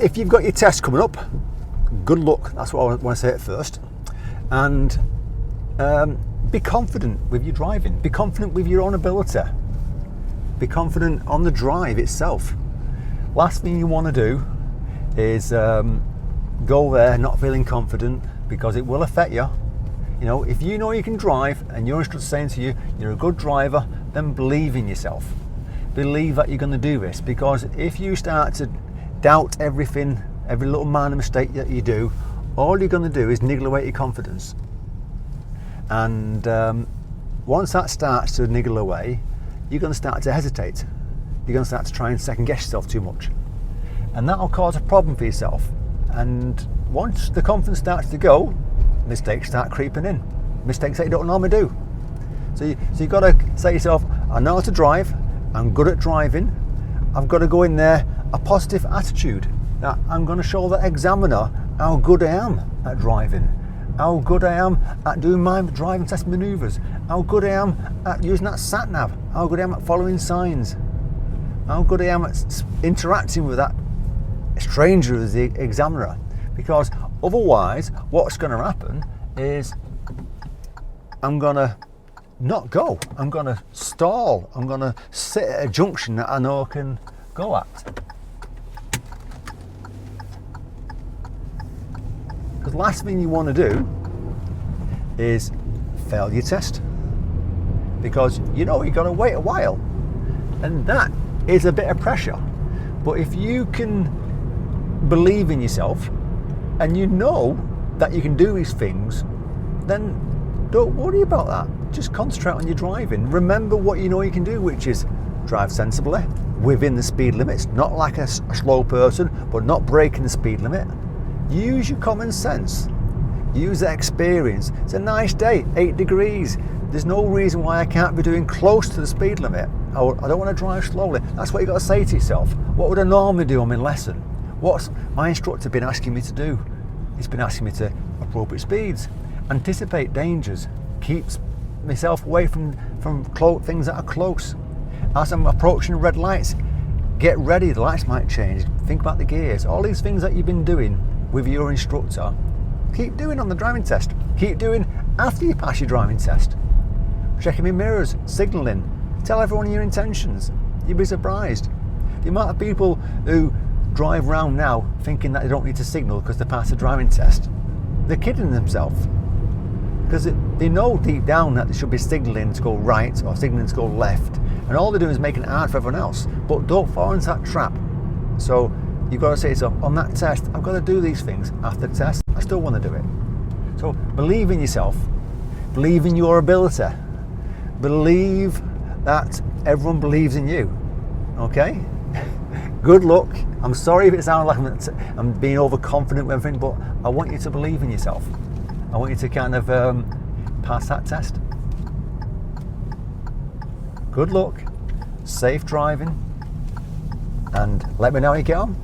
if you've got your test coming up, good luck. That's what I want to say at first. And be confident with your driving. Be confident with your own ability. Be confident on the drive itself. Last thing you want to do is go there not feeling confident, because it will affect you. You know, if you know you can drive and your instructor's saying to you, you're a good driver, then believe in yourself. Believe that you're going to do this, because if you start to doubt everything, every little minor mistake that you do, all you're going to do is niggle away your confidence. And once that starts to niggle away, you're going to start to hesitate. You're going to start to try and second guess yourself too much. And that'll cause a problem for yourself. And once the confidence starts to go, mistakes start creeping in. Mistakes that you don't normally do. So you've got to say to yourself, I know how to drive, I'm good at driving, I've got to go in there a positive attitude. That I'm going to show the examiner how good I am at driving, how good I am at doing my driving test manoeuvres, how good I am at using that sat nav, how good I am at following signs, how good I am at interacting with that stranger as the examiner. Because otherwise, what's going to happen is I'm going to not go. I'm going to stall. I'm going to sit at a junction that I know I can go at. Because the last thing you want to do is fail your test, because you know you've got to wait a while, and that is a bit of pressure. But if you can believe in yourself and you know that you can do these things, then don't worry about that. Just concentrate on your driving. Remember what you know you can do, which is drive sensibly within the speed limits, not like a slow person, but not breaking the speed limit. Use your common sense. Use that experience. It's a nice day, 8 degrees. There's no reason why I can't be doing close to the speed limit. I don't want to drive slowly. That's what you got to say to yourself. What would I normally do on my lesson? What's my instructor been asking me to do? He's been asking me to appropriate speeds, anticipate dangers, keep myself away from things that are close. As I'm approaching red lights, get ready, the lights might change. Think about the gears. All these things that you've been doing with your instructor, keep doing on the driving test. Keep doing after you pass your driving test. Checking your mirrors, signalling, tell everyone your intentions. You'll be surprised. The amount of people who drive around now thinking that they don't need to signal because they passed the driving test, they're kidding themselves. Because they know deep down that they should be signalling to go right or signalling to go left, and all they're doing is making it hard for everyone else. But don't fall into that trap. So you've got to say to yourself, on that test, I've got to do these things. After the test, I still want to do it. So believe in yourself. Believe in your ability. Believe that everyone believes in you. Okay? Good luck. I'm sorry if it sounds like I'm being overconfident with everything, but I want you to believe in yourself. I want you to kind of pass that test. Good luck, safe driving, and let me know how you get on.